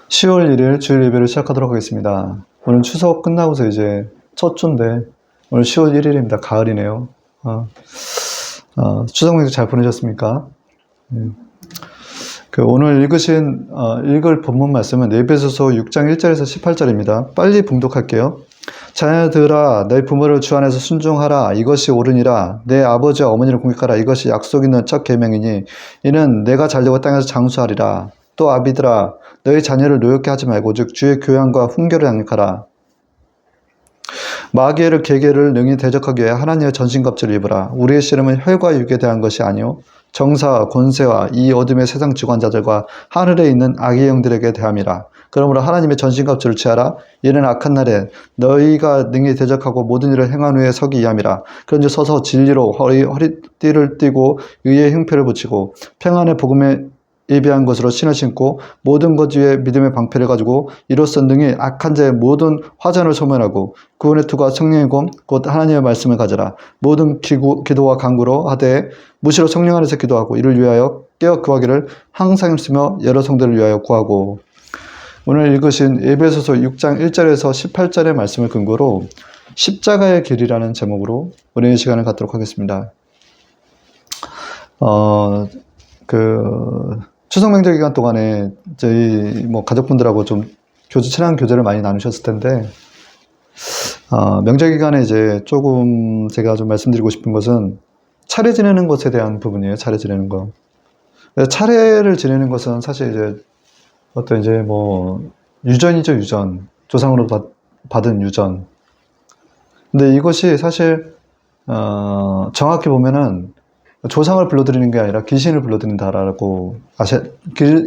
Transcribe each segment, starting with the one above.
10월 1일 주일 예배를 시작하도록 하겠습니다. 오늘 추석 끝나고서 이제 첫 주인데 오늘 10월 1일입니다. 가을이네요. 추석 명절 잘 보내셨습니까? 오늘 읽을 본문 말씀은 에베소서 6장 1절에서 18절입니다. 빨리 봉독할게요. 자녀들아 내 부모를 주 안에서 순종하라. 이것이 옳으니라. 내 아버지와 어머니를 공경하라. 이것이 약속 있는 첫 계명이니 이는 내가 잘되고 땅에서 장수하리라. 또 아비들아 너희 자녀를 노엽게 하지 말고 즉 주의 교양과 훈계를 양육하라. 마귀를 계계를 능히 대적하기 위해 하나님의 전신갑주를 입으라. 우리의 씨름은 혈과 육에 대한 것이 아니요 정사와 권세와 이 어둠의 세상 주관자들과 하늘에 있는 악의 영들에게 대함이라. 그러므로 하나님의 전신갑주를 취하라. 이는 악한 날에 너희가 능히 대적하고 모든 일을 행한 후에 서기 위함이라. 그런즉 서서 진리로 허리띠를 띠고 의의 형패를 붙이고 평안의 복음에 예비한 것으로 신을 신고 모든 것 위에 믿음의 방패를 가지고 이로써 능히 악한 자의 모든 화전을 소멸하고 구원의 투과 성령의 검 곧 하나님의 말씀을 가져라. 모든 기도와 간구로 하되 무시로 성령 안에서 기도하고 이를 위하여 깨어 구하기를 항상 힘쓰며 여러 성도를 위하여 구하고. 오늘 읽으신 에베소서 6장 1절에서 18절의 말씀을 근거로 십자가의 길이라는 제목으로 은혜의 시간을 갖도록 하겠습니다. 추석 명절 기간 동안에 저희 가족분들하고 좀 친한 교제를 많이 나누셨을 텐데, 명절 기간에 이제 조금 제가 좀 말씀드리고 싶은 것은 차례 지내는 것에 대한 부분이에요. 차례 지내는 거. 차례를 지내는 것은 사실 이제 유전이죠, 유전. 조상으로 받은 유전. 근데 이것이 사실, 정확히 보면은 조상을 불러들이는 게 아니라 귀신을 불러들인다라고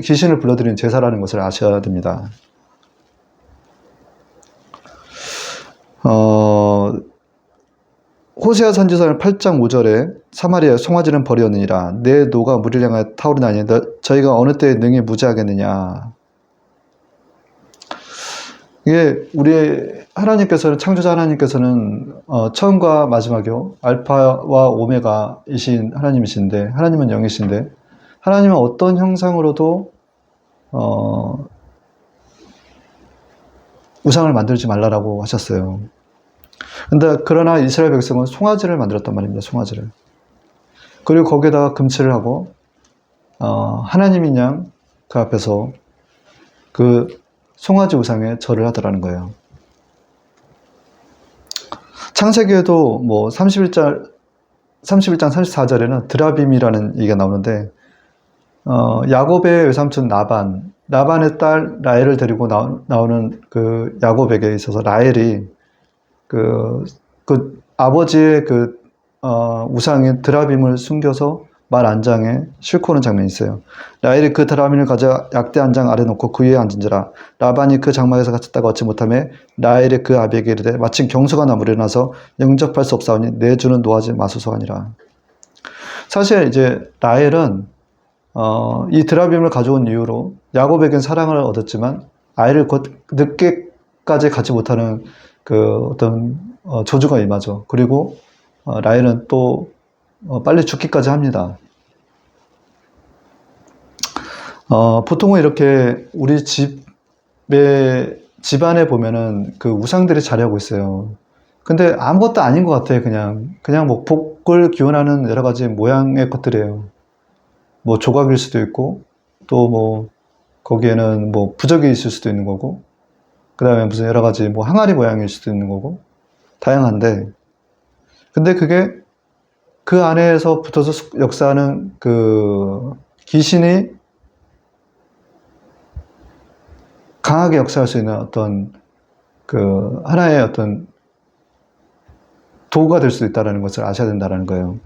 귀신을 불러들이는 제사라는 것을 아셔야 됩니다. 호세아 선지서 8장 5절에 사마리아 송아지는 버리었느니라. 내 노가 무리를 향하여 타오르나니 저희가 어느 때에 능히 무지하겠느냐. 이게 우리 하나님께서는, 창조자 하나님께서는 처음과 마지막이요 알파와 오메가이신 하나님이신데, 하나님은 영이신데 하나님은 어떤 형상으로도 우상을 만들지 말라라고 하셨어요. 그러나 이스라엘 백성은 송아지를 만들었단 말입니다. 송아지를. 그리고 거기에다가 금칠을 하고 하나님인 양 그 앞에서 그 송아지 우상에 절을 하더라는 거예요. 창세기에도 31장 34절에는 드라빔이라는 얘기가 나오는데, 야곱의 외삼촌 라반의 딸 라헬을 데리고 나오는 그 야곱에게 있어서 라헬이 그 아버지의 우상인 드라빔을 숨겨서 말 안장에 싣고 오는 장면이 있어요. 라헬이 그 드라빔을 가져 약대 한 장 아래 놓고 그 위에 앉은지라. 라반이 그 장막에서 갇혔다가 얻지 못하며 라헬이 그 아비에게 이르되 마침 경수가 나무를 일어나서 영접할 수 없사오니 내 주는 노하지 마소서 하니라. 사실 이제 라헬은 이 드라빔을 가져온 이유로 야곱에겐 사랑을 얻었지만 아이를 늦게까지 갖지 못하는 저주가 임하죠. 그리고 라헬은 또 빨리 죽기까지 합니다. 보통은 이렇게 우리 집안에 보면은 그 우상들이 자리하고 있어요. 근데 아무것도 아닌 것 같아요. 그냥 복을 기원하는 여러 가지 모양의 것들이에요. 조각일 수도 있고, 또 거기에는 부적이 있을 수도 있는 거고, 그 다음에 무슨 여러 가지 항아리 모양일 수도 있는 거고, 다양한데, 근데 그게 그 안에서 붙어서 역사하는 그 귀신이 강하게 역사할 수 있는 어떤 하나의 어떤 도구가 될 수도 있다는 것을 아셔야 된다는 거예요.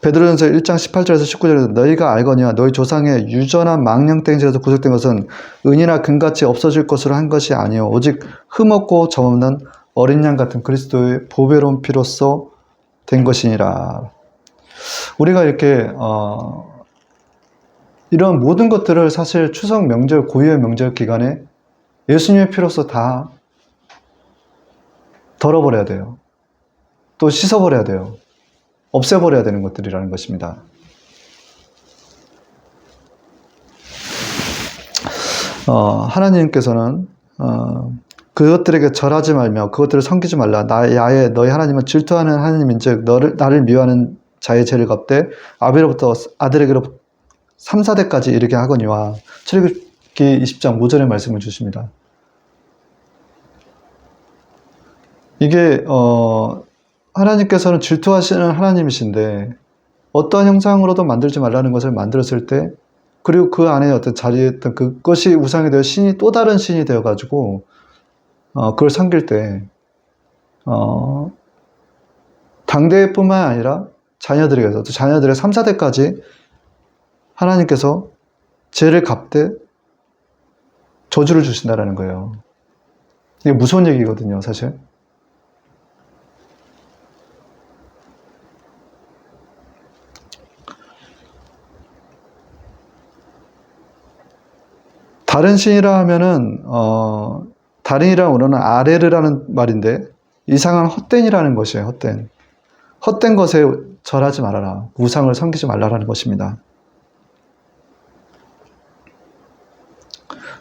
베드로전서 1장 18절에서 19절에서 너희가 알거니와 너희 조상의 유전한 망령땡질에서 구속된 것은 은이나 금같이 없어질 것으로 한 것이 아니요 오직 흠없고 점없는 어린 양 같은 그리스도의 보배로운 피로써 된 것이니라. 우리가 이렇게 이런 모든 것들을 사실 추석 명절, 고유의 명절 기간에 예수님의 피로써 다 덜어버려야 돼요. 또 씻어버려야 돼요. 없애버려야 되는 것들이라는 것입니다. 하나님께서는 그것들에게 절하지 말며 그것들을 섬기지 말라. 야에 너희 하나님은 질투하는 하나님인즉 나를 미워하는 자의 죄를 갚되 아비로부터 아들에게로 3, 4대까지 이르게 하거니와. 출애굽기 20장 5절의 말씀을 주십니다. 이게 하나님께서는 질투하시는 하나님이신데 어떠한 형상으로도 만들지 말라는 것을 만들었을 때, 그리고 그 안에 어떤 자리에 있던 그것이 우상이 되어 신이 또 다른 신이 되어가지고 그걸 섬길 때 당대뿐만 아니라 자녀들에게서 또 자녀들의 3, 4대까지 하나님께서 죄를 갚되 저주를 주신다라는 거예요. 이게 무서운 얘기거든요, 사실. 다른 신이라 하면은 다른이라는 언어는 아레르라는 말인데 이상한 헛된이라는 것이에요. 헛된. 헛된 것에 절하지 말아라. 우상을 섬기지 말라라는 것입니다.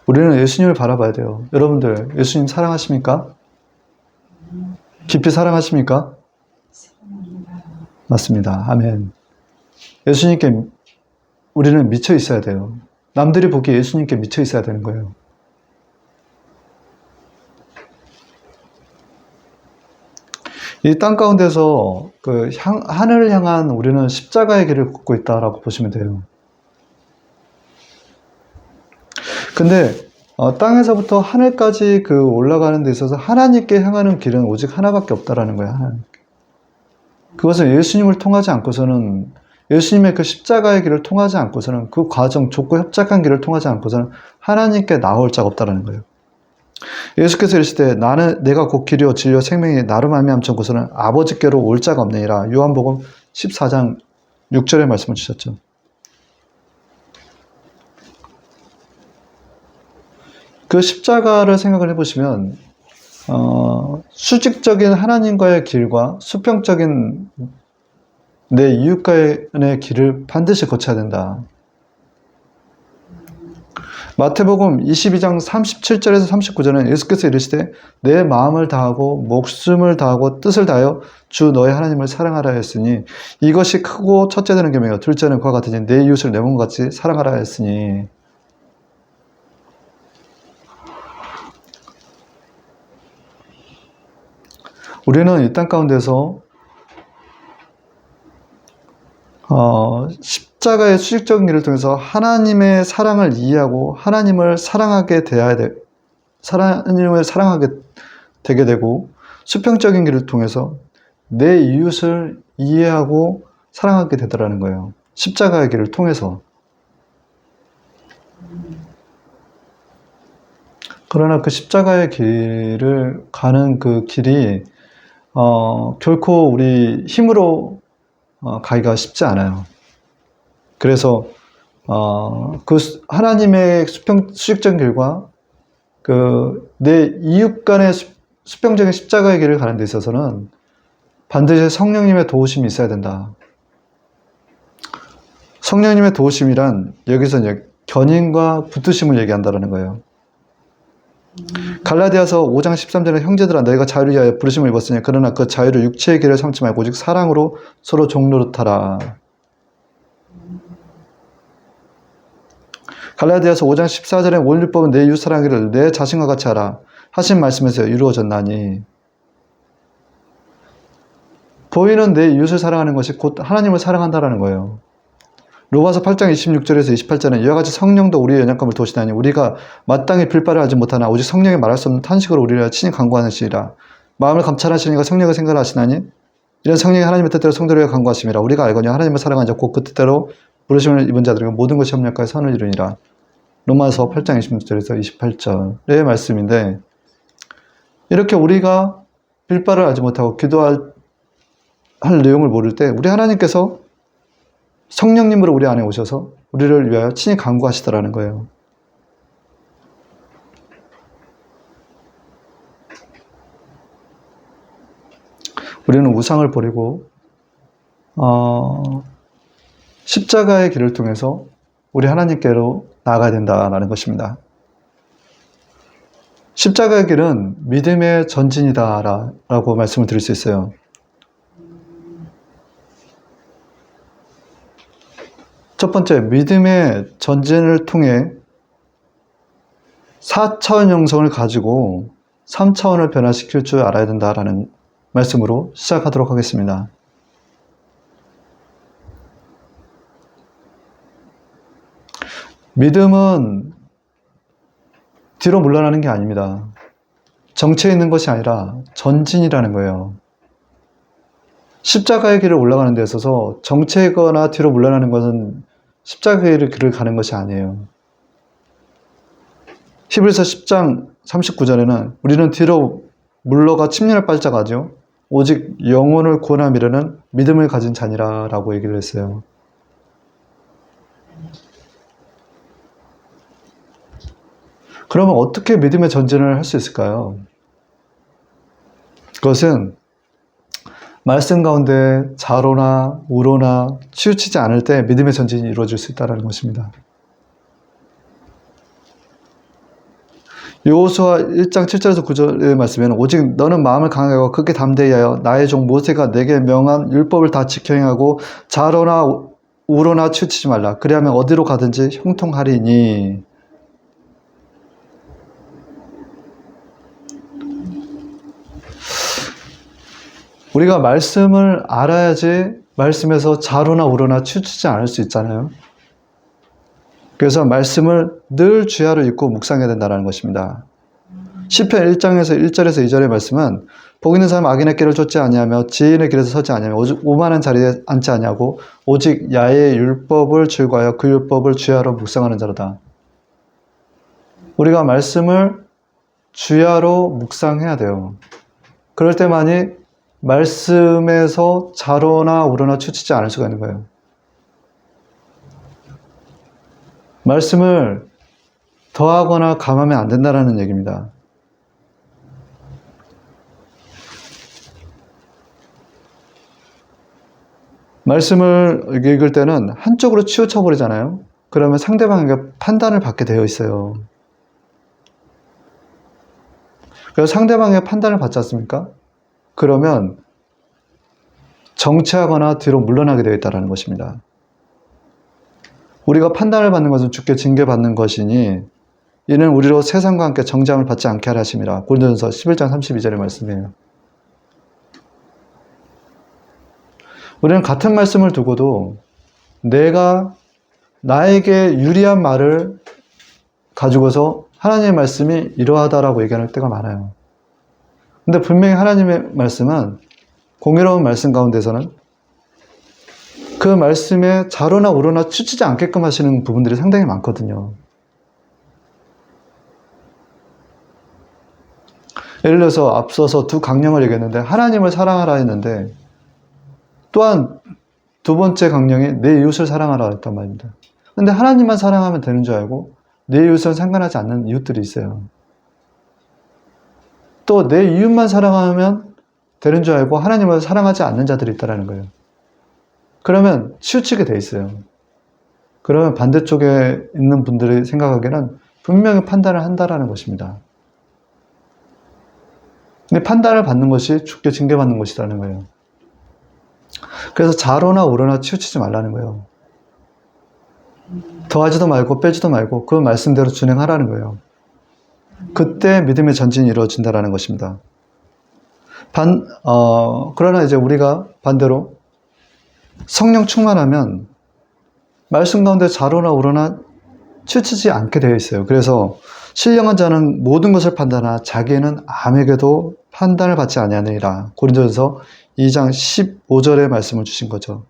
우리는 예수님을 바라봐야 돼요. 여러분들 예수님 사랑하십니까? 깊이 사랑하십니까? 맞습니다. 아멘. 예수님께 우리는 미쳐 있어야 돼요. 남들이 보기에 예수님께 미쳐 있어야 되는 거예요. 이 땅 가운데서 하늘을 향한 우리는 십자가의 길을 걷고 있다라고 보시면 돼요. 근데 땅에서부터 하늘까지 올라가는 데 있어서 하나님께 향하는 길은 오직 하나밖에 없다라는 거예요. 하나님께. 그것은 예수님을 통하지 않고서는, 예수님의 그 십자가의 길을 통하지 않고서는, 그 과정, 좁고 협착한 길을 통하지 않고서는 하나님께 나올 자가 없다라는 거예요. 예수께서 이르시되 내가 곧 길이요 진리요 생명이 나로 말미암고서는 아버지께로 올 자가 없느니라. 요한복음 14장 6절의 말씀을 주셨죠. 그 십자가를 생각을 해보시면 수직적인 하나님과의 길과 수평적인 내 이웃과의 길을 반드시 거쳐야 된다. 마태복음 22장 37절에서 39절은 예수께서 이르시되 내 마음을 다하고 목숨을 다하고 뜻을 다하여 주 너의 하나님을 사랑하라 했으니 이것이 크고 첫째되는 계명이요 둘째는 그와 같으니 내 이웃을 내 몸같이 사랑하라 했으니. 우리는 이 땅 가운데서 십자가의 수직적인 길을 통해서 하나님의 사랑을 이해하고 하나님을 사랑하게 되게 되고, 수평적인 길을 통해서 내 이웃을 이해하고 사랑하게 되더라는 거예요. 십자가의 길을 통해서. 그러나 그 십자가의 길을 가는 그 길이 결코 우리 힘으로 가기가 쉽지 않아요. 그래서 그 하나님의 수직적인 길과 내 이웃 간의 수평적인 십자가의 길을 가는 데 있어서는 반드시 성령님의 도우심이 있어야 된다. 성령님의 도우심이란 여기서 이제 견인과 붙으심을 얘기한다는 거예요. 갈라디아서 5장 13절에 형제들아 너희가 자유를 위하여 부르심을 입었으니 그러나 그 자유를 육체의 길을 삼지 말고 오직 사랑으로 서로 종노릇하라. 갈라디아서 5장 14절에 온 율법은 내 이웃 사랑하기를 내 자신과 같이 하라 하신 말씀에서 이루어졌나니. 보이는 내 이웃을 사랑하는 것이 곧 하나님을 사랑한다라는 거예요. 로마서 8장 26절에서 28절은 이와 같이 성령도 우리의 연약함을 도우시나니 우리가 마땅히 빌바를 알지 못하나 오직 성령이 말할 수 없는 탄식으로 우리를 친히 간구하시니라. 마음을 감찰하시니까 성령을 생각하시나니 이런 성령이 하나님의 뜻대로 성도를 위해 간구하심이라. 우리가 알거니와 하나님을 사랑하는 자 곧 그 뜻대로 부르심을 입은 자들에게 모든 것이 협력하여 선을 이루니라. 로마서 8장 26절에서 28절의 말씀인데, 이렇게 우리가 빌바를 알지 못하고 기도할 내용을 모를 때 우리 하나님께서 성령님으로 우리 안에 오셔서 우리를 위하여 친히 간구하시더라는 거예요. 우리는 우상을 버리고 십자가의 길을 통해서 우리 하나님께로 나아가야 된다라는 것입니다. 십자가의 길은 믿음의 전진이다라고 말씀을 드릴 수 있어요. 첫 번째, 믿음의 전진을 통해 4차원 영성을 가지고 3차원을 변화시킬 줄 알아야 된다라는 말씀으로 시작하도록 하겠습니다. 믿음은 뒤로 물러나는 게 아닙니다. 정체에 있는 것이 아니라 전진이라는 거예요. 십자가의 길을 올라가는 데 있어서 정체거나 뒤로 물러나는 것은 십자가의 길을 가는 것이 아니에요. 히브리서 10장 39절에는 우리는 뒤로 물러가 침륜을 빨짝하죠. 오직 영혼을 구원하며 미르는 믿음을 가진 자니라 라고 얘기를 했어요. 그러면 어떻게 믿음의 전진을 할 수 있을까요? 그것은 말씀 가운데 자로나 우로나 치우치지 않을 때 믿음의 전진이 이루어질 수 있다는 것입니다. 여호수아 1장 7절에서 9절의 말씀에는 오직 너는 마음을 강하게 하고 크게 담대히 하여 나의 종 모세가 내게 명한 율법을 다 지켜 행하고 자로나 우로나 치우치지 말라. 그리하면 어디로 가든지 형통하리니. 우리가 말씀을 알아야지 말씀에서 자로나 우로나 치우치지 않을 수 있잖아요. 그래서 말씀을 늘 주야로 읽고 묵상해야 된다는 것입니다. 시편 1장에서 1절에서 2절의 말씀은 복 있는 사람 악인의 길을 쫓지 아니하며 지인의 길에서 서지 아니하며 오만한 자리에 앉지 아니하고 오직 야의 율법을 즐거워하여 그 율법을 주야로 묵상하는 자로다. 우리가 말씀을 주야로 묵상해야 돼요. 그럴 때만이 말씀에서 자로나 우로나 치우치지 않을 수가 있는 거예요. 말씀을 더하거나 감하면 안 된다는 얘기입니다. 말씀을 읽을 때는 한쪽으로 치우쳐 버리잖아요. 그러면 상대방에게 판단을 받게 되어 있어요. 그래서 상대방의 판단을 받지 않습니까? 그러면 정체하거나 뒤로 물러나게 되어 있다는 것입니다. 우리가 판단을 받는 것은 주께 징계받는 것이니 이는 우리로 세상과 함께 정죄함을 받지 않게 하라 하심이라. 고린도전서 11장 32절의 말씀이에요. 우리는 같은 말씀을 두고도 내가 나에게 유리한 말을 가지고서 하나님의 말씀이 이러하다라고 얘기할 때가 많아요. 근데 분명히 하나님의 말씀은 공의로운 말씀 가운데서는 그 말씀에 자로나 우로나 치우치지 않게끔 하시는 부분들이 상당히 많거든요. 예를 들어서 앞서서 두 강령을 얘기했는데 하나님을 사랑하라 했는데 또한 두 번째 강령이 내 이웃을 사랑하라 했단 말입니다. 근데 하나님만 사랑하면 되는 줄 알고 내 이웃은 상관하지 않는 이웃들이 있어요. 또 내 이웃만 사랑하면 되는 줄 알고 하나님을 사랑하지 않는 자들이 있다는 거예요. 그러면 치우치게 돼 있어요. 그러면 반대쪽에 있는 분들이 생각하기에는 분명히 판단을 한다라는 것입니다. 근데 판단을 받는 것이 주께 징계받는 것이라는 거예요. 그래서 자로나 우로나 치우치지 말라는 거예요. 더하지도 말고 빼지도 말고 그 말씀대로 준행하라는 거예요. 그때 믿음의 전진이 이루어진다는 것입니다. 그러나 이제 우리가 반대로 성령 충만하면 말씀 가운데 자로나 우로나 치우치지 않게 되어 있어요. 그래서 신령한 자는 모든 것을 판단하나 자기는 아무에게도 판단을 받지 아니하느니라. 고린도전서 2장 15절의 말씀을 주신 거죠.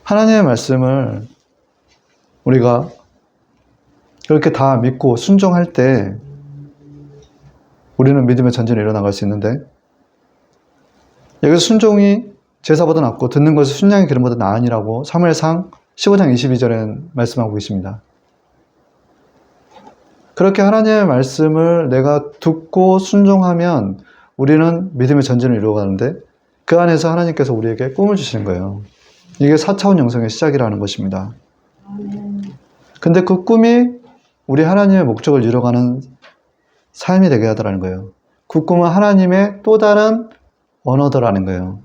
하나님의 말씀을 우리가 그렇게 다 믿고 순종할 때 우리는 믿음의 전진이 일어나갈 수 있는데 여기서 순종이 제사보다 낫고 듣는 것이 순양의 기름보다 나으니라고 사무엘상 15장 22절에 말씀하고 계십니다. 그렇게 하나님의 말씀을 내가 듣고 순종하면 우리는 믿음의 전진을 이루어가는데 그 안에서 하나님께서 우리에게 꿈을 주시는 거예요. 이게 4차원 영성의 시작이라는 것입니다. 근데 그 꿈이 우리 하나님의 목적을 이뤄가는 삶이 되게 하더라는 거예요. 그 꿈은 하나님의 또 다른 언어더라는 거예요.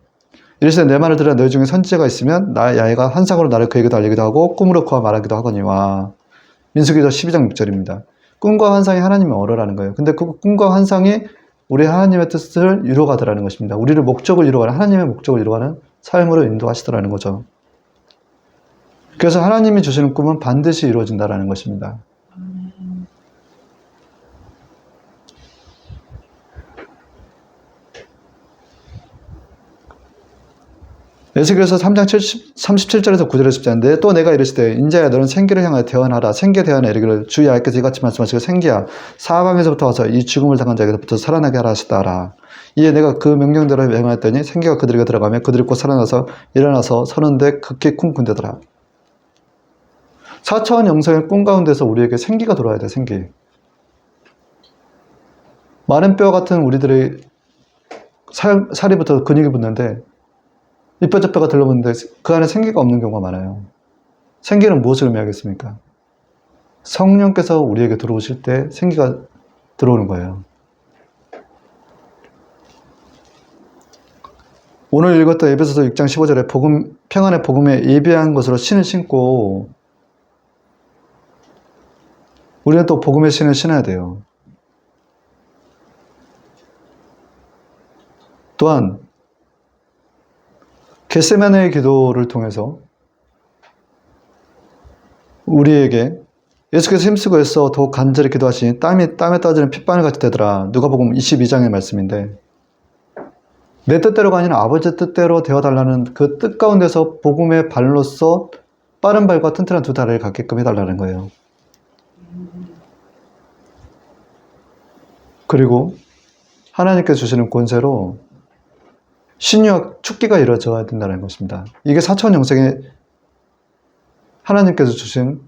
이르시되 내 말을 들어 너희 중에 선지자가 있으면 나의 야훼가 환상으로 나를 그에게도 알리기도 하고 꿈으로 그와 말하기도 하거니와. 민수기서 12장 6절입니다. 꿈과 환상이 하나님의 언어라는 거예요. 근데 그 꿈과 환상이 우리 하나님의 뜻을 이루어가더라는 것입니다. 우리를 목적을 이루어가는, 하나님의 목적을 이루어가는 삶으로 인도하시더라는 거죠. 그래서 하나님이 주시는 꿈은 반드시 이루어진다는 것입니다. 에스겔서 3장 37절에서 9절에 습자인데 또 내가 이르시되 인자야 너는 생기를 향하여 대언하라. 생기에 대하여 이르기를 주 여호와께서 이같이 말씀하시고 생기야 사방에서부터 와서 이 죽음을 당한 자에게부터 살아나게 하라 하시다라. 이에 내가 그 명령대로 명하였더니 생기가 그들에게 들어가며 그들이 곧 살아나서 일어나서 서는데 극히 큰 군대더라. 4차원 영성의 꿈 가운데서 우리에게 생기가 돌아야 돼. 생기. 마른 뼈 같은 우리들의 살이 붙어서 근육이 붙는데 이뼈저 뼈가 들러붙는데 그 안에 생기가 없는 경우가 많아요. 생기는 무엇을 의미하겠습니까? 성령께서 우리에게 들어오실 때 생기가 들어오는 거예요. 오늘 읽었던 에베소서 6장 15절에 복음, 평안의 복음에 예비한 것으로 신을 신고 우리는 또 복음의 신을 신어야 돼요. 또한 겟세마네의 기도를 통해서 우리에게 예수께서 힘쓰고 애써 더욱 간절히 기도하시니 땀에 따지는 핏바늘 같이 되더라. 누가복음 22장의 말씀인데 내 뜻대로가 아니라 아버지 뜻대로 되어달라는 그 뜻 가운데서 복음의 발로서 빠른 발과 튼튼한 두 다리를 갖게끔 해달라는 거예요. 그리고 하나님께서 주시는 권세로 신유와 축기가 이루어져야 된다는 것입니다. 이게 4차원 영성에 하나님께서 주신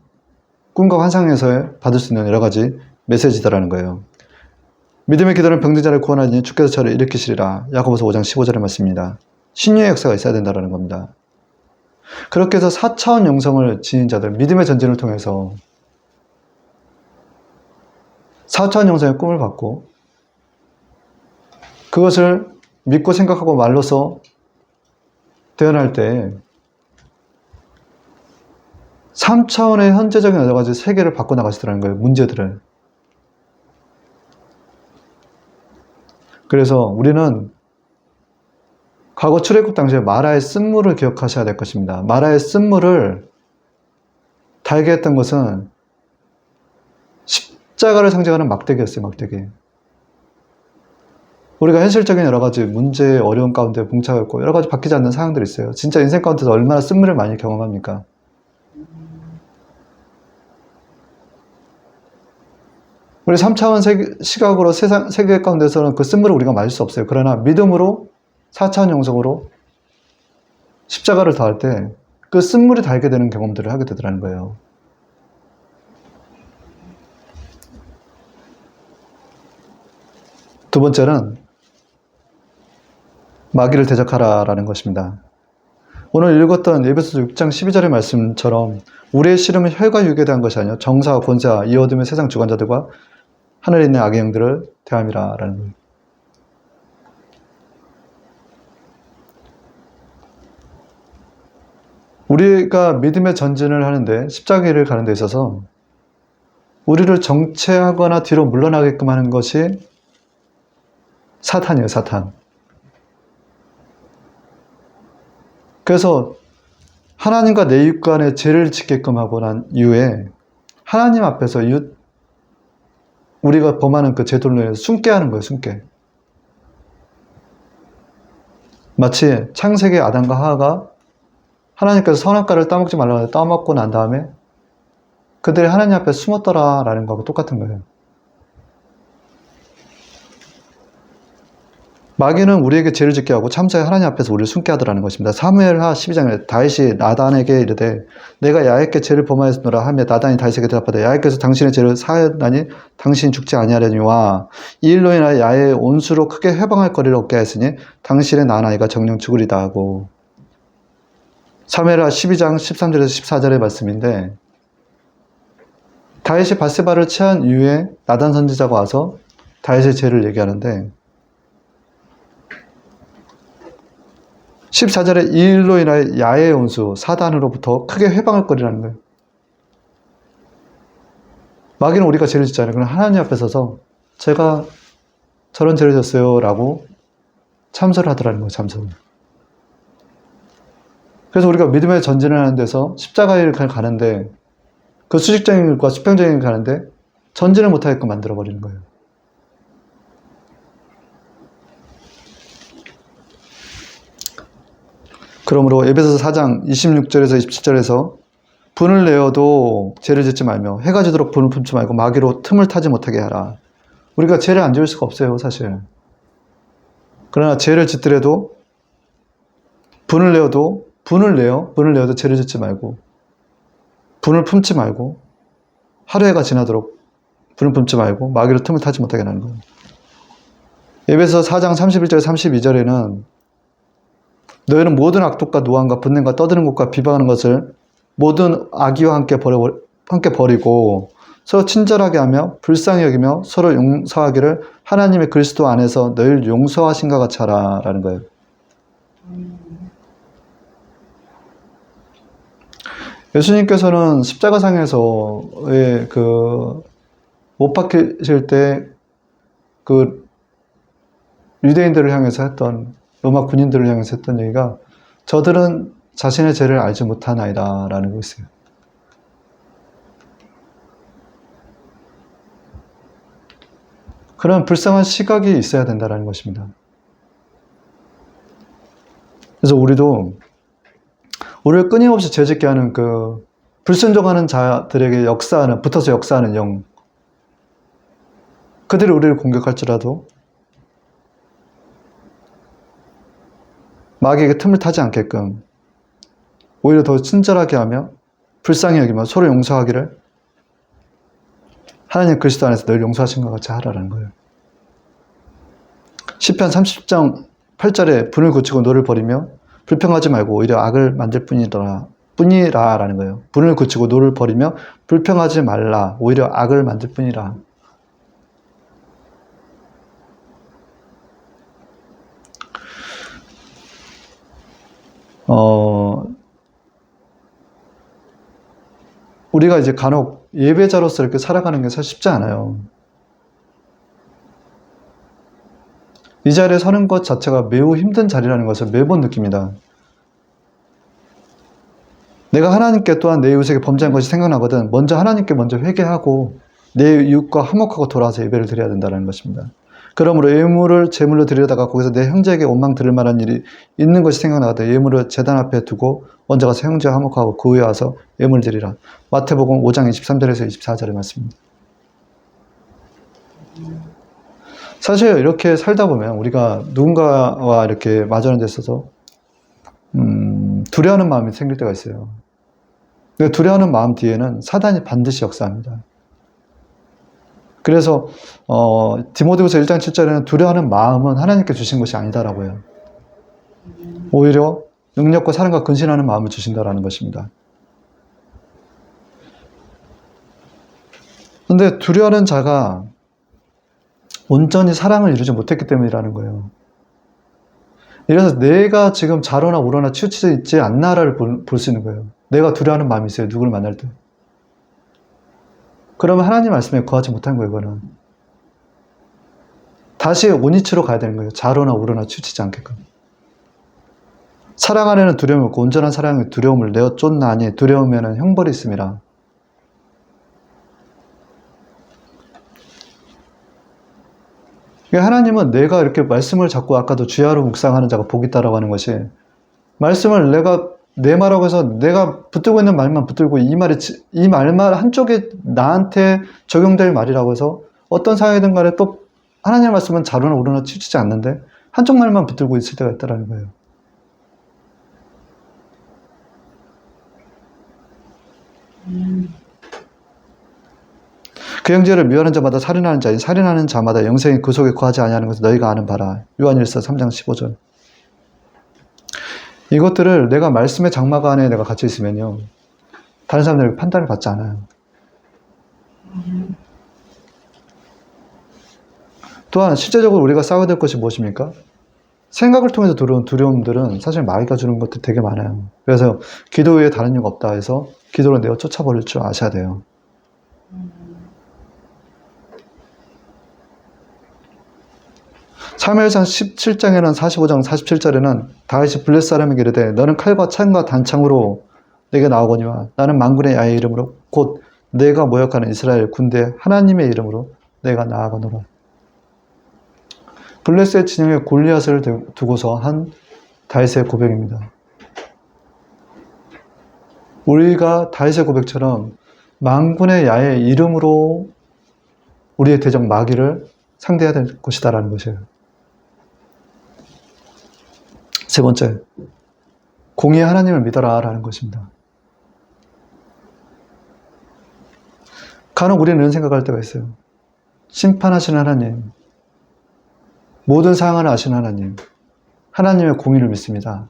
꿈과 환상에서 받을 수 있는 여러 가지 메시지다라는 거예요. 믿음의 기도는 병든 자를 구원하니 주께서 저를 일으키시리라. 야고보서 5장 15절의 말씀입니다. 신유의 역사가 있어야 된다는 겁니다. 그렇게 해서 4차원 영성을 지닌 자들, 믿음의 전진을 통해서 4차원 영성의 꿈을 받고 그것을 믿고 생각하고 말로서 대언할 때 3차원의 현재적인 여러 가지 세계를 바꿔나가시더라는 거예요. 문제들을. 그래서 우리는 과거 출애굽 당시에 마라의 쓴물을 기억하셔야 될 것입니다. 마라의 쓴물을 달게 했던 것은 십자가를 상징하는 막대기였어요. 막대기. 우리가 현실적인 여러 가지 문제, 어려운 가운데 봉착했고 여러 가지 바뀌지 않는 상황들이 있어요. 진짜 인생 가운데서 얼마나 쓴물을 많이 경험합니까? 우리 3차원 시각으로 세계 가운데서는 그 쓴물을 우리가 마실 수 없어요. 그러나 믿음으로 4차원 영성으로 십자가를 다할 때 그 쓴물이 달게 되는 경험들을 하게 되더라는 거예요. 두 번째는 마귀를 대적하라라는 것입니다. 오늘 읽었던 에베소서 6장 12절의 말씀처럼 우리의 씨름은 혈과 육에 대한 것이 아니요 정사와 권세와 이 어둠의 세상 주관자들과 하늘에 있는 악의 영들을 대함이라라는 거예요. 우리가 믿음의 전진을 하는데 십자가를 가는 데 있어서 우리를 정체하거나 뒤로 물러나게끔 하는 것이 사탄이에요. 사탄. 그래서 하나님과 내 이웃 간에 죄를 짓게끔 하고 난 이후에 하나님 앞에서 우리가 범하는 그 죄들로 인해서 숨게 하는 거예요. 숨게. 마치 창세기 아담과 하와가 하나님께서 선악과를 따먹지 말라고 해서 따먹고 난 다음에 그들이 하나님 앞에 숨었더라라는 거하고 똑같은 거예요. 마귀는 우리에게 죄를 짓게 하고 참사에 하나님 앞에서 우리를 숨게 하더라는 것입니다. 사무엘하 12장에 다윗이 나단에게 이르되 내가 야훼께 죄를 범하였노라 하며 나단이 다윗에게 대답하되 야훼께서 당신의 죄를 사하였나니 당신이 죽지 아니하려니와 이 일로 인하여 야훼의 온수로 크게 해방할 거리를 얻게 하였으니 당신의 낳은 아이가 정녕 죽으리다 하고 사무엘하 12장 13절에서 14절의 말씀인데 다윗이 밧세바를 취한 이후에 나단 선지자가 와서 다윗의 죄를 얘기하는데 14절에 이 일로 인하여 야훼의 온수 사단으로부터 크게 회방을 거리라는 거예요. 마귀는 우리가 죄를 짓잖아요. 그럼 하나님 앞에 서서 제가 저런 죄를 졌어요 라고 참소를 하더라는 거예요. 참소를. 그래서 우리가 믿음의 전진을 하는 데서 십자가를 가는데 그 수직적인 길과 수평적인 길을 가는데 전진을 못하게끔 만들어버리는 거예요. 그러므로 에베소서 4장 26절에서 27절에서 분을 내어도 죄를 짓지 말며 해가 지도록 분을 품지 말고 마귀로 틈을 타지 못하게 하라. 우리가 죄를 안 지을 수가 없어요, 사실. 그러나 죄를 짓더라도 분을 내어도 죄를 짓지 말고 분을 품지 말고 하루 해가 지나도록 분을 품지 말고 마귀로 틈을 타지 못하게 하는 거예요. 에베소서 4장 31절 32절에는 너희는 모든 악독과 노함과 분냄과 떠드는 것과 비방하는 것을 모든 악의와 함께 버리고 서로 친절하게 하며 불쌍히 여기며 서로 용서하기를 하나님의 그리스도 안에서 너희를 용서하신 것 같이 하라라는 거예요. 예수님께서는 십자가상에서의 못 박히실 때 유대인들을 향해서 했던 로마 군인들을 향해서 했던 얘기가 저들은 자신의 죄를 알지 못하나이다 라는 것이에요. 그런 불쌍한 시각이 있어야 된다는 것입니다. 그래서 우리를 끊임없이 죄짓게 하는 불순종하는 자들에게 붙어서 역사하는 영, 그들이 우리를 공격할지라도 마귀에게 틈을 타지 않게끔 오히려 더 친절하게 하며 불쌍히 여기며 서로 용서하기를 하나님 그리스도 안에서 늘 용서하신 것 같이 하라는 거예요. 시편 30장 8절에 분을 고치고 노를 버리며 불평하지 말고 오히려 악을 만들 뿐이라라는 거예요. 분을 고치고 노를 버리며 불평하지 말라. 오히려 악을 만들 뿐이라. 우리가 이제 간혹 예배자로서 이렇게 살아가는 게 사실 쉽지 않아요. 이 자리에 서는 것 자체가 매우 힘든 자리라는 것을 매번 느낍니다. 내가 하나님께 또한 내 이웃에게 범죄한 것이 생각나거든 먼저 하나님께 먼저 회개하고 내 이웃과 화목하고 돌아와서 예배를 드려야 된다는 것입니다. 그러므로 예물을 제물로 드리려다가 거기서 내 형제에게 원망 들을 만한 일이 있는 것이 생각나거든 예물을 제단 앞에 두고 먼저 가서 형제와 화목하고 그 후에 와서 예물을 드리라. 마태복음 5장 23절에서 24절의 말씀입니다. 사실 이렇게 살다 보면 우리가 누군가와 이렇게 마주하는 데 있어서 두려워하는 마음이 생길 때가 있어요. 두려워하는 마음 뒤에는 사단이 반드시 역사합니다. 그래서 디모데후서 1장 7절에는 두려워하는 마음은 하나님께 주신 것이 아니다라고 해요. 오히려 능력과 사랑과 근신하는 마음을 주신다라는 것입니다. 그런데 두려워하는 자가 온전히 사랑을 이루지 못했기 때문이라는 거예요. 이래서 내가 지금 자로나 우러나 치우쳐져 있지 않나를 볼 수 있는 거예요. 내가 두려워하는 마음이 있어요. 누구를 만날 때. 그러면 하나님 말씀에 거하지 못한 거예요. 이거는. 다시 온이치로 가야 되는 거예요. 자로나 우러나 치우치지 않게끔. 사랑 안에는 두려움이 없고 온전한 사랑의 두려움을 내어 쫓나니 두려우면 형벌이 있음이라. 하나님은 내가 이렇게 말씀을 잡고 아까도 주야로 묵상하는 자가 복이 있다라고 하는 것이 말씀을 내가 내 말하고 해서 내가 붙들고 있는 말만 붙들고 이 말만 한쪽에 나한테 적용될 말이라고 해서 어떤 상황이든 간에 또 하나님의 말씀은 자로나 우러나 치우치지 않는데 한쪽 말만 붙들고 있을 때가 있다라는 거예요. 그 형제를 미워하는 자마다 살인하는 자인 살인하는 자마다 영생이 그 속에 거하지 아니하는 것을 너희가 아는 바라. 요한일서 3장 15절. 이것들을 내가 말씀의 장막 안에 내가 갇혀 있으면요 다른 사람들에게 판단을 받지 않아요. 또한 실제적으로 우리가 싸워야 될 것이 무엇입니까? 생각을 통해서 들어온 두려움들은 사실 마귀가 주는 것도 되게 많아요. 그래서 기도 외에 다른 이유가 없다 해서 기도로 내어 쫓아버릴 줄 아셔야 돼요. 사무엘상 17장에는 45장 47절에는 다윗이 블레 사람에게 이르되 너는 칼과 창과 단창으로 내게 나오거니와 나는 만군의 야의 이름으로 곧 내가 모욕하는 이스라엘 군대 하나님의 이름으로 내가 나아가노라. 블레셋 진영에 골리앗을 두고서 한 다윗의 고백입니다. 우리가 다윗의 고백처럼 만군의 야의 이름으로 우리의 대적 마귀를 상대해야 될 것이다라는 것이에요. 세 번째, 공의의 하나님을 믿어라 라는 것입니다. 간혹 우리는 이런 생각할 때가 있어요. 심판하시는 하나님, 모든 상황을 아시는 하나님, 하나님의 공의를 믿습니다.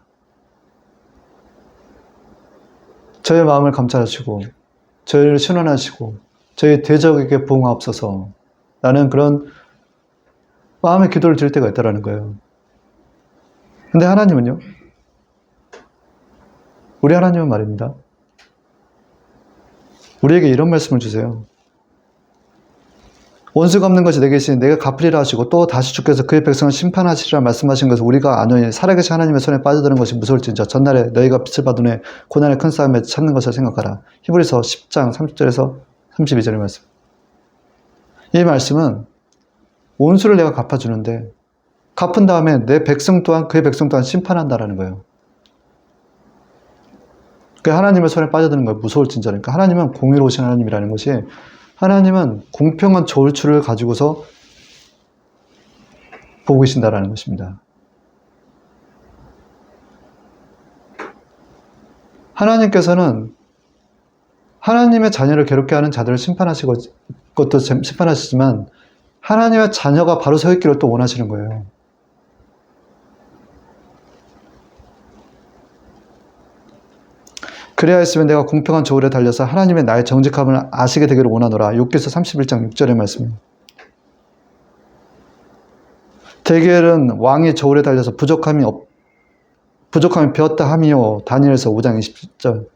저의 마음을 감찰하시고 저희를 신원하시고 저희 대적에게 보응하옵소서. 라는 그런 마음의 기도를 드릴 때가 있다는 거예요. 근데 하나님은요? 우리 하나님은 말입니다. 우리에게 이런 말씀을 주세요. 원수 갚는 것이 내게 있으니 내가 갚으리라 하시고 또 다시 주께서 그의 백성을 심판하시리라 말씀하신 것을 우리가 아노니 살아계신 하나님의 손에 빠져드는 것이 무서울진저 전날에 너희가 빛을 받은 후에 고난의 큰 싸움에 찾는 것을 생각하라. 히브리서 10장 30절에서 32절의 말씀. 이 말씀은 원수를 내가 갚아주는데 갚은 다음에 내 백성 또한 그의 백성 또한 심판한다라는 거예요. 그 하나님의 손에 빠져드는 거예요. 무서울진저니까. 하나님은 공의로우신 하나님이라는 것이 하나님은 공평한 저울추를 가지고서 보고 계신다라는 것입니다. 하나님께서는 하나님의 자녀를 괴롭게 하는 자들을 심판하시고 것도 심판하시지만 하나님의 자녀가 바로 서 있기를 또 원하시는 거예요. 그래야 했으면 내가 공평한 저울에 달려서 하나님의 나의 정직함을 아시게 되기를 원하노라. 욥기서 31장 6절의 말씀입니다. 데기엘은 왕이 저울에 달려서 부족함이 베었다 함이요. 다니엘서 5장 20절.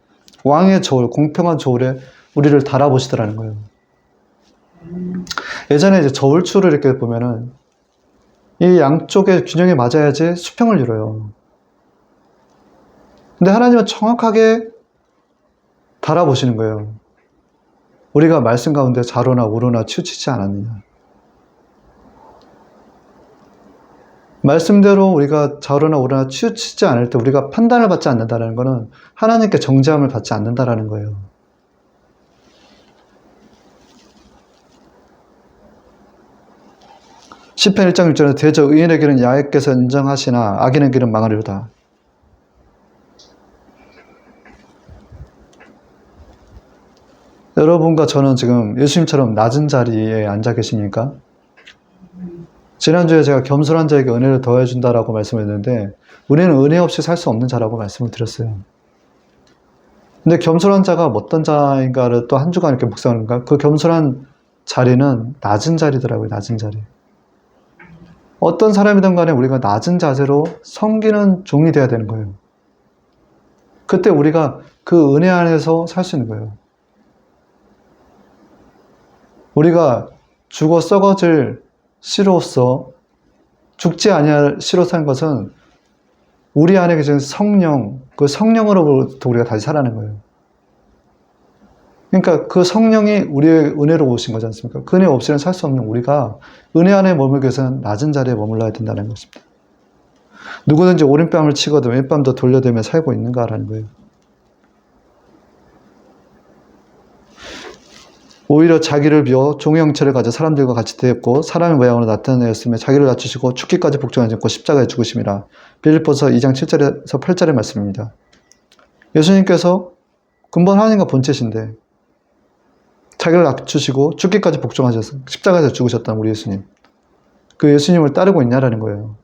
왕의 저울, 공평한 저울에 우리를 달아보시더라는 거예요. 예전에 이제 저울추를 이렇게 보면은 이 양쪽의 균형이 맞아야지 수평을 이뤄요. 근데 하나님은 정확하게 달아보시는 거예요. 우리가 말씀 가운데 좌로나 우로나 치우치지 않았느냐. 말씀대로 우리가 좌로나 우로나 치우치지 않을 때 우리가 판단을 받지 않는다는 것은 하나님께 정죄함을 받지 않는다는 거예요. 시편 1장 6절에 대저 의인의 길은 야훼께서 인정하시나 악인의 길은 망하리로다. 여러분과 저는 지금 예수님처럼 낮은 자리에 앉아 계십니까? 지난주에 제가 겸손한 자에게 은혜를 더해준다라고 말씀했는데 우리는 은혜 없이 살 수 없는 자라고 말씀을 드렸어요. 근데 겸손한 자가 어떤 자인가를 또 한 주간 이렇게 묵상하니까 그 겸손한 자리는 낮은 자리더라고요. 낮은 자리. 어떤 사람이든 간에 우리가 낮은 자세로 섬기는 종이 되어야 되는 거예요. 그때 우리가 그 은혜 안에서 살 수 있는 거예요. 우리가 죽어 썩어질 씨로서 죽지 아니할 씨로 사는 것은 우리 안에 계신 성령, 그 성령으로부터 우리가 다시 살아나는 거예요. 그러니까 그 성령이 우리의 은혜로 오신 거지 않습니까? 그 은혜 없이는 살 수 없는 우리가 은혜 안에 머물기 위해서는 낮은 자리에 머물러야 된다는 것입니다. 누구든지 오른뺨을 치거든 왼뺨도 돌려대며 살고 있는가라는 거예요. 오히려 자기를 비워 종의 형체를 가져 사람들과 같이 되었고 사람의 모양으로 나타내었으며 자기를 낮추시고 죽기까지 복종하지 않고 십자가에 죽으심이라. 빌립보서 2장 7절에서 8절의 말씀입니다. 예수님께서 근본 하나님과 본체신데 자기를 낮추시고 죽기까지 복종하셔서 십자가에서 죽으셨다는 우리 예수님. 그 예수님을 따르고 있냐라는 거예요.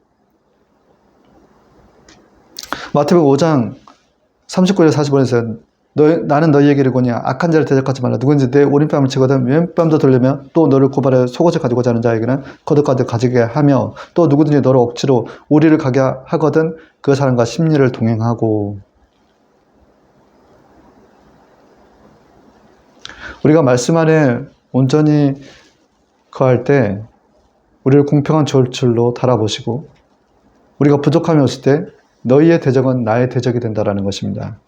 마태복음 5장 39절 40절에서 나는 너희에게 이르거니 악한 자를 대적하지 말라. 누구든지 내 오른뺨을 치거든 왼뺨도 돌리며 또 너를 고발하여 속옷을 가지고자 하는 자에게는 겉옷까지 가지게 하며 또 누구든지 너를 억지로 우리를 가게 하거든 그 사람과 심리를 동행하고. 우리가 말씀 안에 온전히 거할 때 우리를 공평한 줄로 달아보시고 우리가 부족함이 없을 때 너희의 대적은 나의 대적이 된다라는 것입니다.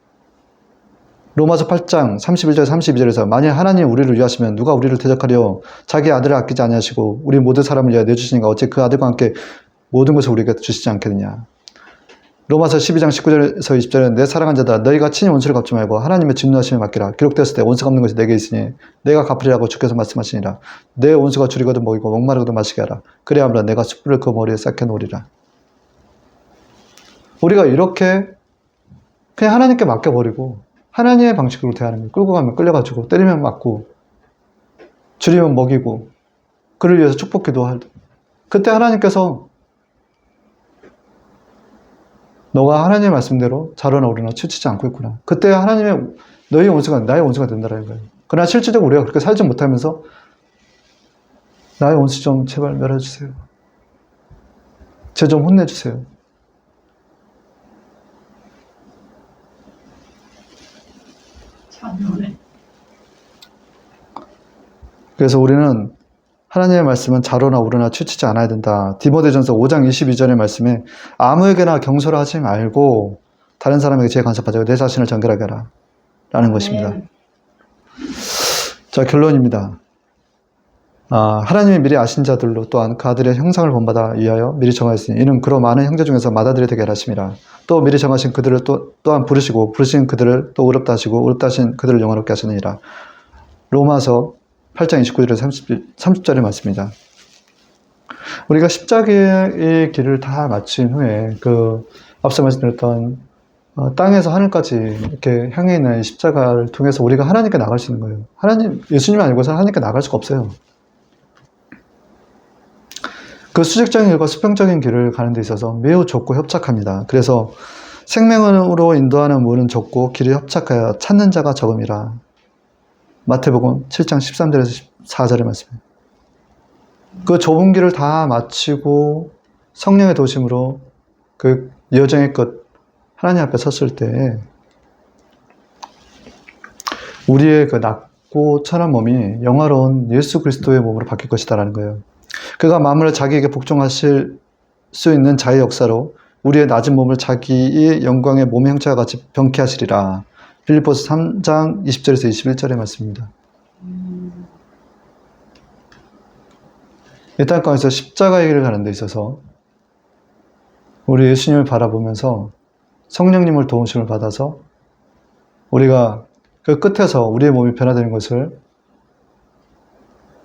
로마서 8장 31절 32절에서 만일 하나님이 우리를 위하시면 누가 우리를 대적하려 자기 아들을 아끼지 아니하시고 우리 모든 사람을 위하여 내주시니까 어찌 그 아들과 함께 모든 것을 우리에게 주시지 않겠느냐. 로마서 12장 19절에서 20절에 내 사랑한 자들아 너희가 친히 원수를 갚지 말고 하나님의 진노하심에 맡기라. 기록되었을 때 원수 갚는 것이 내게 있으니 내가 갚으리라고 주께서 말씀하시니라. 내 원수가 줄이거든 먹이고 목마르거든 마시게 하라. 그래야 하면 내가 숯불을 그 머리에 쌓게 놓으리라. 우리가 이렇게 그냥 하나님께 맡겨버리고 하나님의 방식으로 대하는 거예요. 끌고 가면 끌려가지고 때리면 맞고 줄이면 먹이고 그를 위해서 축복기도 할 때 그때 하나님께서 너가 하나님의 말씀대로 자로나 오르나 치우치지 않고 있구나. 그때 하나님의 너희 원수가 나의 원수가 된다는 거예요. 그러나 실질적으로 우리가 그렇게 살지 못하면서 나의 원수 좀 제발 멸해주세요. 쟤 좀 혼내주세요. 그래서 우리는 하나님의 말씀은 자로나 오르나 치우치지 않아야 된다. 디모데전서 5장 22절의 말씀에 아무에게나 경솔을 하지 말고 다른 사람에게 죄 간섭하지 내 자신을 정결하게 하라 라는 것입니다. 자, 결론입니다. 하나님이 미리 아신 자들로 또한 그 아들의 형상을 본받아 위하여 미리 정하였으니 이는 그로 많은 형제 중에서 맏아들이 되게 하심이라. 또 미리 정하신 그들을 또한 부르시고 부르신 그들을 또 의롭다 하시고 의롭다 하신 그들을 영화롭게 하시느니라. 로마서 8장 29절에서 30절의 말씀입니다. 우리가 십자가의 길을 다 마친 후에 앞서 말씀드렸던 땅에서 하늘까지 이렇게 향해 있는 십자가를 통해서 우리가 하나님께 나갈 수 있는 거예요. 예수님이 아니고서 하나님께 나갈 수가 없어요. 그 수직적인 길과 수평적인 길을 가는 데 있어서 매우 좁고 협착합니다. 그래서 생명으로 인도하는 문은 좁고 길이 협착하여 찾는 자가 적음이라. 마태복음 7장 13절에서 14절의 말씀입니다. 그 좁은 길을 다 마치고 성령의 도심으로 그 여정의 끝 하나님 앞에 섰을 때 우리의 그 낮고 천한 몸이 영화로운 예수 그리스도의 몸으로 바뀔 것이다라는 거예요. 그가 만물을 자기에게 복종하실 수 있는 자의 역사로 우리의 낮은 몸을 자기의 영광의 몸의 형체와 같이 병케 하시리라. 빌립보서 3장 20절에서 21절의 말씀입니다. 이 땅 가운데서 십자가의 길을 가는 데 있어서 우리 예수님을 바라보면서 성령님을 도우심을 받아서 우리가 그 끝에서 우리의 몸이 변화되는 것을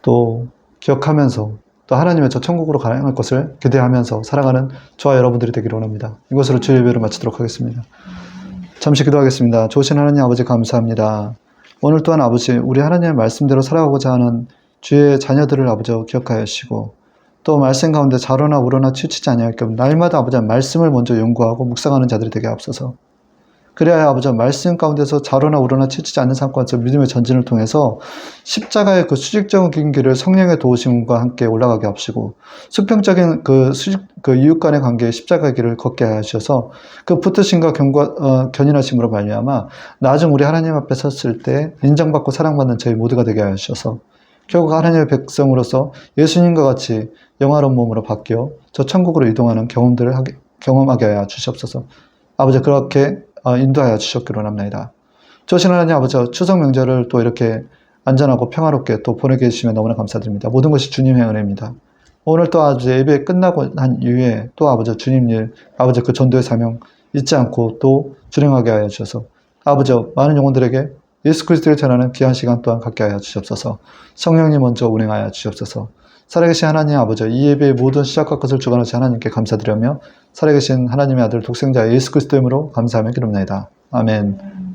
또 기억하면서 또 하나님의 저 천국으로 가는 것을 기대하면서 살아가는 저와 여러분들이 되기를 원합니다. 이것으로 주의 예배를 마치도록 하겠습니다. 잠시 기도하겠습니다. 좋으신 하나님 아버지 감사합니다. 오늘 또한 아버지 우리 하나님의 말씀대로 살아가고자 하는 주의 자녀들을 아버지 기억하여 주시고 또 말씀 가운데 자로나 우러나 치우치지 아니할 겸 날마다 아버지 말씀을 먼저 연구하고 묵상하는 자들이 되게 앞서서 그래야 아버지 말씀 가운데서 자로나 우러나 치우치지 않는 삶 가운데서 믿음의 전진을 통해서 십자가의 그 수직적인 길을 성령의 도우심과 함께 올라가게 하시고 수평적인 그 이웃 간의 관계의 십자가의 길을 걷게 하셔서 그 붙으심과 견인하심으로 말미암아 나중 우리 하나님 앞에 섰을 때 인정받고 사랑받는 저희 모두가 되게 하셔서 결국 하나님의 백성으로서 예수님과 같이 영화로운 몸으로 바뀌어 저 천국으로 이동하는 경험들을 경험하게 하여 주시옵소서. 아버지 그렇게 인도하여 주셨기로 합니다. 좋으신 하나님 아버지 추석 명절을 또 이렇게 안전하고 평화롭게 또 보내게 해주시면 너무나 감사드립니다. 모든 것이 주님의 은혜입니다. 오늘 또 아버지 예배 끝나고 난 이후에 또 아버지 주님 일 아버지 그 전도의 사명 잊지 않고 또 준행하게 하여 주셔서 아버지 많은 영혼들에게 예수 그리스도를 전하는 귀한 시간 또한 갖게 하여 주시옵소서. 성령님 먼저 운행하여 주시옵소서. 살아계신 하나님 아버지 이 예배의 모든 시작과 끝을 주관하신 하나님께 감사드리며 살아계신 하나님의 아들 독생자 예수 그리스도의 이름으로 감사하며 기도합니다. 아멘.